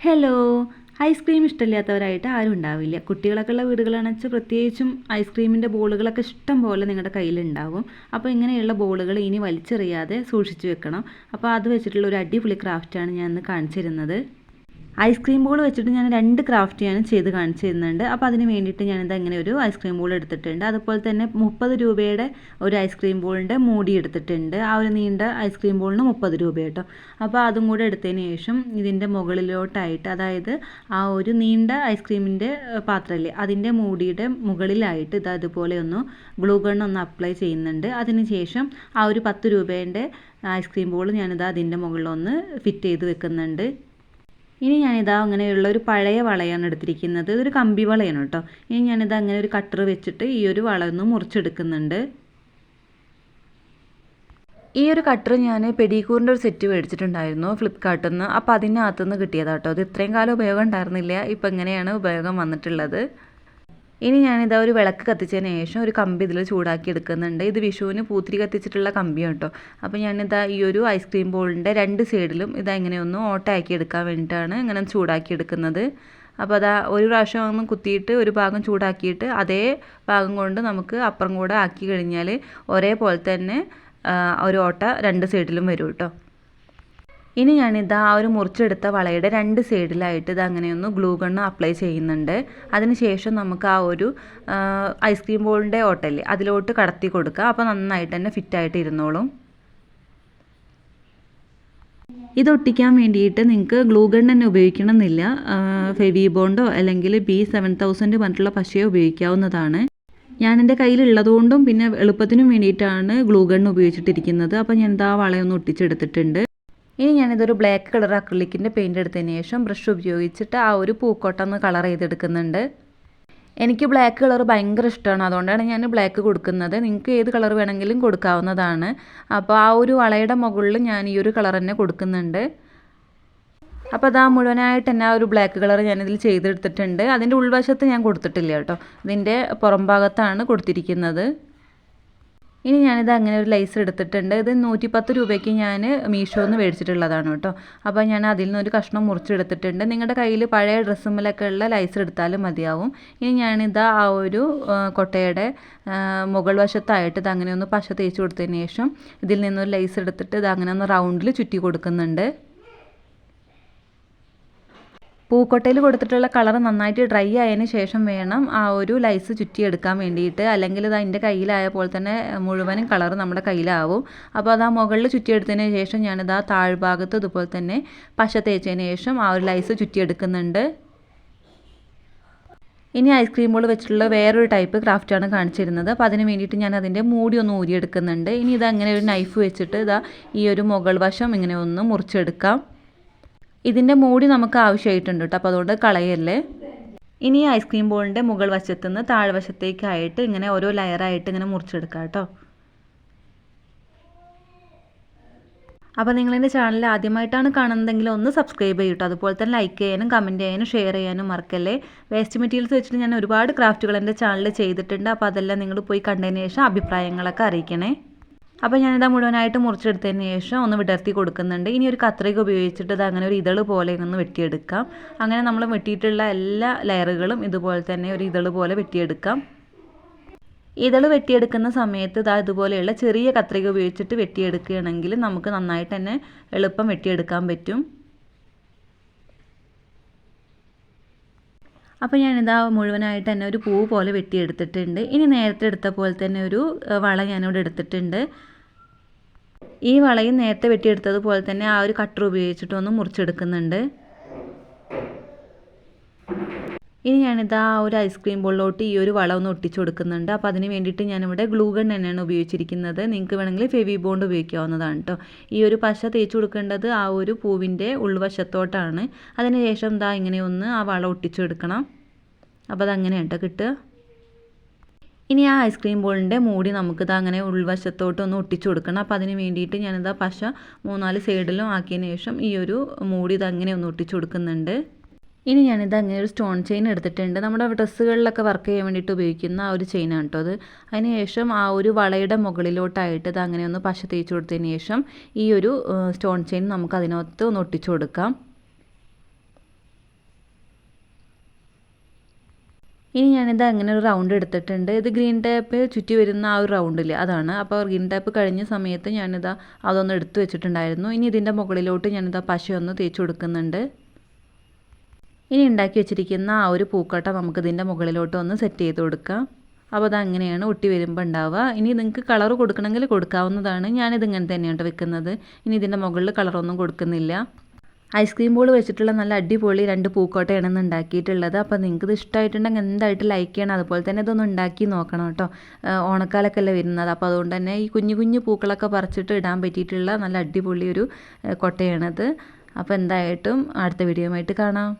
Hello. Ice cream ഇഷ്ടമില്ലാത്തവരായിട്ട് ആരും ഉണ്ടാവില്ല. കുട്ടികളൊക്കെ ഉള്ള വീടുകളാണെന്ന് വെച്ചാൽ പ്രത്യേകിച്ചും ഐസ്ക്രീമിൻ്റെ ബോളുകളൊക്കെ ഇഷ്ടം പോലെ നിങ്ങളുടെ കയ്യിലുണ്ടാവും. അപ്പോൾ ഇങ്ങനെയുള്ള ബോളുകൾ ഇനി വലിച്ചെറിയാതെ സൂക്ഷിച്ചു വെക്കണം. അപ്പോൾ അത് വെച്ചിട്ടുള്ള ഒരു അടിപൊളി ക്രാഫ്റ്റാണ് ഞാൻ ഇന്ന് കാണിച്ചു തരുന്നത്. ഐസ്ക്രീം ബോൾ വെച്ചിട്ട് ഞാൻ 2 ക്രാഫ്റ്റ് ഞാൻ ചെയ്ത് കാണിച്ചു തരുന്നുണ്ട്. അപ്പോൾ അതിന് വേണ്ടിയിട്ട് ഞാനിത് ഇങ്ങനെ ഒരു ഐസ്ക്രീം ബോൾ എടുത്തിട്ടുണ്ട്. അതുപോലെ തന്നെ 30 രൂപയുടെ ഒരു ഐസ്ക്രീം ബോളിൻ്റെ മൂടി എടുത്തിട്ടുണ്ട്. ആ ഒരു നീണ്ട ഐസ്ക്രീം ബോളിന് 30 രൂപ കേട്ടോ. അപ്പോൾ അതും കൂടെ എടുത്തതിന് ശേഷം ഇതിൻ്റെ മുകളിലോട്ടായിട്ട്, അതായത് ആ ഒരു നീണ്ട ഐസ്ക്രീമിൻ്റെ പാത്രമില്ലേ അതിൻ്റെ മൂടിയുടെ മുകളിലായിട്ട് ഇത് അതുപോലെ ഒന്ന് ഗ്ലൂ ഗൺ ഒന്ന് അപ്ലൈ ചെയ്യുന്നുണ്ട്. അതിന് ശേഷം ആ ഒരു 10 രൂപേൻ്റെ ഐസ്ക്രീം ബോൾ ഞാനിത് അതിൻ്റെ മുകളിലൊന്ന് ഫിറ്റ് ചെയ്ത് വെക്കുന്നുണ്ട്. ഇനി ഞാനിതാ അങ്ങനെയുള്ള ഒരു പഴയ വളയാണ് എടുത്തിരിക്കുന്നത്. ഇതൊരു കമ്പി വളയാണ് കേട്ടോ. ഇനി ഞാനിത് അങ്ങനെ ഒരു കട്ടർ വെച്ചിട്ട് ഈ ഒരു വള ഒന്ന് മുറിച്ചെടുക്കുന്നുണ്ട്. ഈ ഒരു കട്ടർ ഞാൻ പെഡിക്യൂറിൻ്റെ ഒരു സെറ്റ് മേടിച്ചിട്ടുണ്ടായിരുന്നു ഫ്ലിപ്കാർട്ടിൽ നിന്ന്. അപ്പോൾ അതിനകത്തുനിന്ന് കിട്ടിയതാണ് കേട്ടോ. ഇത് ഇത്രയും കാലം ഉപയോഗം ഉണ്ടായിരുന്നില്ല. ഇപ്പോൾ ഇങ്ങനെയാണ് ഉപയോഗം വന്നിട്ടുള്ളത്. ഇനി ഞാനിതാ ഒരു വിളക്ക് കത്തിച്ചതിന് ശേഷം ഒരു കമ്പി ഇതിൽ ചൂടാക്കി എടുക്കുന്നുണ്ട്. ഇത് വിഷുവിന് പൂത്തിരി കത്തിച്ചിട്ടുള്ള കമ്പിയാണ് കേട്ടോ. അപ്പോൾ ഞാനിതാ ഈ ഒരു ഐസ്ക്രീം ബോളിൻ്റെ 2 സൈഡിലും ഇതാ ഇങ്ങനെ ഒന്ന് ഓട്ടയാക്കി എടുക്കാൻ വേണ്ടിയിട്ടാണ് ഇങ്ങനെ ചൂടാക്കി എടുക്കുന്നത്. അപ്പോൾ അതാ ഒരു പ്രാവശ്യം ഒന്ന് കുത്തിയിട്ട് ഒരു ഭാഗം ചൂടാക്കിയിട്ട് അതേ ഭാഗം കൊണ്ട് നമുക്ക് അപ്പുറം കൂടെ ആക്കി കഴിഞ്ഞാൽ ഒരേപോലെ തന്നെ ഒരു ഓട്ട 2 സൈഡിലും വരും കേട്ടോ. ഇനി ഞാനിതാ ആ ഒരു മുറിച്ചെടുത്ത വളയുടെ 2 സൈഡിലായിട്ട് ഇത് അങ്ങനെയൊന്ന് ഗ്ലൂ ഗണ്ണ് അപ്ലൈ ചെയ്യുന്നുണ്ട്. അതിനുശേഷം നമുക്ക് ആ ഒരു ഐസ്ക്രീം ബോളിൻ്റെ ഓട്ടല്ലേ അതിലോട്ട് കടത്തി കൊടുക്കുക. അപ്പോൾ നന്നായിട്ട് തന്നെ ഫിറ്റായിട്ട് ഇരുന്നോളും. ഇത് ഒട്ടിക്കാൻ വേണ്ടിയിട്ട് നിങ്ങൾക്ക് ഗ്ലൂ ഗൺ തന്നെ ഉപയോഗിക്കണമെന്നില്ല. ഫെവിബോണ്ടോ അല്ലെങ്കിൽ B7000 പറഞ്ഞിട്ടുള്ള പശയോ ഉപയോഗിക്കാവുന്നതാണ്. ഞാൻ എൻ്റെ കയ്യിലുള്ളതുകൊണ്ടും പിന്നെ എളുപ്പത്തിനും വേണ്ടിയിട്ടാണ് ഗ്ലൂ ഗൺ ഉപയോഗിച്ചിട്ടിരിക്കുന്നത്. അപ്പോൾ ഞാൻ ഇതാ വളയൊന്ന് ഒട്ടിച്ചെടുത്തിട്ടുണ്ട്. ഇനി ഞാനിതൊരു ബ്ലാക്ക് കളർ അക്രിലിക്കിൻ്റെ പെയിൻറ് എടുത്തതിന് ശേഷം ബ്രഷ് ഉപയോഗിച്ചിട്ട് ആ ഒരു പൂക്കോട്ടൊന്ന് കളർ ചെയ്തെടുക്കുന്നുണ്ട്. എനിക്ക് ബ്ലാക്ക് കളർ ഭയങ്കര ഇഷ്ടമാണ്, അതുകൊണ്ടാണ് ഞാൻ ബ്ലാക്ക് കൊടുക്കുന്നത്. നിങ്ങൾക്ക് ഏത് കളർ വേണമെങ്കിലും കൊടുക്കാവുന്നതാണ്. അപ്പോൾ ആ ഒരു വളയുടെ മുകളിൽ ഞാൻ ഈ ഒരു കളർ തന്നെ കൊടുക്കുന്നുണ്ട്. അപ്പോൾ അതാ മുഴുവനായിട്ട് തന്നെ ആ ഒരു ബ്ലാക്ക് കളർ ഞാനിതിൽ ചെയ്തെടുത്തിട്ടുണ്ട്. അതിൻ്റെ ഉൾവശത്ത് ഞാൻ കൊടുത്തിട്ടില്ല കേട്ടോ. ഇതിൻ്റെ പുറം ഭാഗത്താണ് കൊടുത്തിരിക്കുന്നത്. ഇനി ഞാനിത് അങ്ങനെ ഒരു ലൈസ് എടുത്തിട്ടുണ്ട്. ഇത് 110 രൂപയ്ക്ക് ഞാൻ മീഷോന്ന് മേടിച്ചിട്ടുള്ളതാണ് കേട്ടോ. അപ്പോൾ ഞാൻ അതിൽ നിന്നൊരു കഷ്ണം മുറിച്ചെടുത്തിട്ടുണ്ട്. നിങ്ങളുടെ കയ്യിൽ പഴയ ഡ്രസ്സുമ്മലൊക്കെ ഉള്ള ലൈസ് എടുത്താലും മതിയാവും. ഇനി ഞാനിത് ആ ഒരു കൊട്ടയുടെ മുകൾ വശത്തായിട്ട് ഇത് അങ്ങനെ ഒന്ന് പശ തേച്ച് കൊടുത്തതിന് ശേഷം ഇതിൽ നിന്നൊരു ലൈസ് എടുത്തിട്ട് ഇത് അങ്ങനെ ഒന്ന് റൗണ്ടിൽ ചുറ്റി കൊടുക്കുന്നുണ്ട്. പൂക്കൊട്ടയിൽ കൊടുത്തിട്ടുള്ള കളർ നന്നായിട്ട് ഡ്രൈ ആയതിന് ശേഷം വേണം ആ ഒരു ലൈസ് ചുറ്റിയെടുക്കാൻ വേണ്ടിയിട്ട്. അല്ലെങ്കിൽ ഇത് അതിൻ്റെ കയ്യിലായ പോലെ തന്നെ മുഴുവനും കളർ നമ്മുടെ കയ്യിലാവും. അപ്പോൾ അത് ആ മുകളിൽ ചുറ്റിയെടുത്തതിന് ശേഷം ഞാനിത് ആ താഴ്ഭാഗത്ത് ഇതുപോലെ തന്നെ പശ തേച്ചതിന് ശേഷം ആ ഒരു ലൈസ് ചുറ്റിയെടുക്കുന്നുണ്ട്. ഇനി ഐസ്ക്രീം ബോൾ വെച്ചിട്ടുള്ള വേറൊരു ടൈപ്പ് ക്രാഫ്റ്റാണ് കാണിച്ചിരുന്നത്. അപ്പോൾ അതിന് വേണ്ടിയിട്ട് ഞാൻ അതിൻ്റെ മൂടി ഒന്ന് ഊരിയെടുക്കുന്നുണ്ട്. ഇനി ഇത് അങ്ങനെ ഒരു നൈഫ് വെച്ചിട്ട് ഇതാ ഈ ഒരു മുകൾ വശം ഇങ്ങനെ ഒന്ന് മുറിച്ചെടുക്കാം. ഇതിൻ്റെ മൂടി നമുക്ക് ആവശ്യമായിട്ടുണ്ട് കേട്ടോ. അപ്പോൾ അതുകൊണ്ട് കളയല്ലേ. ഇനി ഐസ്ക്രീം ബോളിൻ്റെ മുകൾ വശത്തു നിന്ന് താഴ്വശത്തേക്കായിട്ട് ഇങ്ങനെ ഓരോ ലെയറായിട്ട് ഇങ്ങനെ മുറിച്ചെടുക്കാം കേട്ടോ. അപ്പോൾ നിങ്ങളെൻ്റെ ചാനൽ ആദ്യമായിട്ടാണ് കാണുന്നതെങ്കിൽ ഒന്ന് സബ്സ്ക്രൈബ് ചെയ്യട്ടോ. അതുപോലെ തന്നെ ലൈക്ക് ചെയ്യാനും കമൻറ്റ് ചെയ്യാനും ഷെയർ ചെയ്യാനും മറക്കല്ലേ. വേസ്റ്റ് മെറ്റീരിയൽസ് വെച്ചിട്ട് ഞാൻ ഒരുപാട് ക്രാഫ്റ്റുകൾ എൻ്റെ ചാനലിൽ ചെയ്തിട്ടുണ്ട്. അപ്പോൾ അതെല്ലാം നിങ്ങൾ പോയി കണ്ടതിന് ശേഷം അഭിപ്രായങ്ങളൊക്കെ അറിയിക്കണേ. അപ്പോൾ ഞാനിത് മുഴുവനായിട്ട് മുറിച്ചെടുത്തതിന് ശേഷം ഒന്ന് വിടർത്തി കൊടുക്കുന്നുണ്ട്. ഇനി ഒരു കത്രിക ഉപയോഗിച്ചിട്ട് ഇത് അങ്ങനെ ഒരു ഇതള് പോലെ ഒന്ന് വെട്ടിയെടുക്കാം. അങ്ങനെ നമ്മൾ വെട്ടിയിട്ടുള്ള എല്ലാ ലെയറുകളും ഇതുപോലെ തന്നെ ഒരു ഇതള് പോലെ വെട്ടിയെടുക്കാം. ഇതള് വെട്ടിയെടുക്കുന്ന സമയത്ത് ഇതാ ഇതുപോലെയുള്ള ചെറിയ കത്രിക ഉപയോഗിച്ചിട്ട് വെട്ടിയെടുക്കുകയാണെങ്കിൽ നമുക്ക് നന്നായിട്ട് തന്നെ എളുപ്പം വെട്ടിയെടുക്കാൻ പറ്റും. അപ്പോൾ ഞാനിതാ മുഴുവനായിട്ട് തന്നെ ഒരു പൂ പോലെ വെട്ടിയെടുത്തിട്ടുണ്ട്. ഇനി നേരത്തെ എടുത്ത പോലെ തന്നെ ഒരു വള ഞാനിവിടെ എടുത്തിട്ടുണ്ട്. ഈ വളയും നേരത്തെ വെട്ടിയെടുത്തതുപോലെ തന്നെ ആ ഒരു കട്ടർ ഉപയോഗിച്ചിട്ടൊന്ന് മുറിച്ചെടുക്കുന്നുണ്ട്. ഇനി ഞാനിതാ ഒരു ഐസ്ക്രീം ബോളിലോട്ട് ഈ ഒരു വള ഒന്ന് ഒട്ടിച്ചു കൊടുക്കുന്നുണ്ട്. അപ്പോൾ അതിന് വേണ്ടിയിട്ട് ഞാനിവിടെ ഗ്ലൂ ഗൺ തന്നെയാണ് ഉപയോഗിച്ചിരിക്കുന്നത്. നിങ്ങൾക്ക് വേണമെങ്കിൽ ഫെവിബോണ്ട് ഉപയോഗിക്കാവുന്നതാണ് കേട്ടോ. ഈ ഒരു പശ തേച്ച് കൊടുക്കേണ്ടത് ആ ഒരു പൂവിൻ്റെ ഉൾവശത്തോട്ടാണ്. അതിനുശേഷം ഇതാ ഇങ്ങനെ ഒന്ന് ആ വള ഒട്ടിച്ചു എടുക്കണം. അപ്പോൾ അതങ്ങനെയാണ് കേട്ടോ കിട്ടുക. ഇനി ആ ഐസ്ക്രീം ബോളിൻ്റെ മൂടി നമുക്കിത് അങ്ങനെ ഉൾവശത്തോട്ട് ഒന്ന് ഒട്ടിച്ചു കൊടുക്കണം. അപ്പോൾ അതിന് വേണ്ടിയിട്ട് ഞാനിതാ പശ 3-4 സൈഡിലും ആക്കിയതിന് ശേഷം ഈ ഒരു മൂടി ഇതങ്ങനെ ഒന്ന് ഒട്ടിച്ചു കൊടുക്കുന്നുണ്ട്. ഇനി ഞാനിത് അങ്ങനെ ഒരു സ്റ്റോൺ ചെയിൻ എടുത്തിട്ടുണ്ട്. നമ്മുടെ ഡ്രസ്സുകളിലൊക്കെ വർക്ക് ചെയ്യാൻ വേണ്ടിയിട്ട് ഉപയോഗിക്കുന്ന ആ ഒരു ചെയിനാണ് കേട്ടോ അത്. അതിന് ശേഷം ആ ഒരു വളയുടെ മുകളിലോട്ടായിട്ട് ഇത് അങ്ങനെ ഒന്ന് പശ തേച്ച് കൊടുത്തതിന് ശേഷം ഈ ഒരു സ്റ്റോൺ ചെയിൻ നമുക്ക് അതിനകത്ത് ഒന്ന് ഒട്ടിച്ചു കൊടുക്കാം. ഇനി ഞാനിത് അങ്ങനെ ഒരു റൗണ്ട് എടുത്തിട്ടുണ്ട്. ഇത് ഗ്രീൻ ടേപ്പ് ചുറ്റി വരുന്ന ആ ഒരു റൗണ്ടിൽ അതാണ്. അപ്പോൾ ഗ്രീൻ ടേപ്പ് കഴിഞ്ഞ സമയത്ത് ഞാനിതാ അതൊന്ന് എടുത്തു വെച്ചിട്ടുണ്ടായിരുന്നു. ഇനി ഇതിൻ്റെ മുകളിലോട്ട് ഞാനിതാ പശയൊന്ന് തേച്ച് കൊടുക്കുന്നുണ്ട്. ഇനി ഉണ്ടാക്കി വെച്ചിരിക്കുന്ന ആ ഒരു പൂക്കോട്ട നമുക്ക് ഇതിൻ്റെ മുകളിലോട്ട് ഒന്ന് സെറ്റ് ചെയ്ത് കൊടുക്കാം. അപ്പോൾ അതങ്ങനെയാണ് ഒട്ടി വരുമ്പോൾ ഉണ്ടാവുക. ഇനി നിങ്ങൾക്ക് കളർ കൊടുക്കണമെങ്കിൽ കൊടുക്കാവുന്നതാണ്. ഞാനിതിങ്ങനെ തന്നെയാണ് വെക്കുന്നത്. ഇനി ഇതിൻ്റെ മുകളിൽ കളറൊന്നും കൊടുക്കുന്നില്ല. ഐസ്ക്രീം ബോൾ വെച്ചിട്ടുള്ള നല്ല അടിപൊളി 2 പൂക്കോട്ടയാണ് ഇന്ന് ഉണ്ടാക്കിയിട്ടുള്ളത്. അപ്പോൾ നിങ്ങൾക്ക് ഇത് ഇഷ്ടമായിട്ടുണ്ടെങ്കിൽ എന്തായിട്ട് ലൈക്ക് ചെയ്യണം. അതുപോലെ തന്നെ ഇതൊന്ന് ഉണ്ടാക്കി നോക്കണം കേട്ടോ. ഓണക്കാലൊക്കെ അല്ലേ വരുന്നത്. അപ്പോൾ അതുകൊണ്ട് തന്നെ ഈ കുഞ്ഞു കുഞ്ഞു പൂക്കളൊക്കെ പറിച്ചിട്ട് ഇടാൻ പറ്റിയിട്ടുള്ള നല്ല അടിപൊളി ഒരു കൊട്ടയാണത്. അപ്പോൾ എന്തായിട്ടും അടുത്ത വീഡിയോയുമായിട്ട് കാണാം.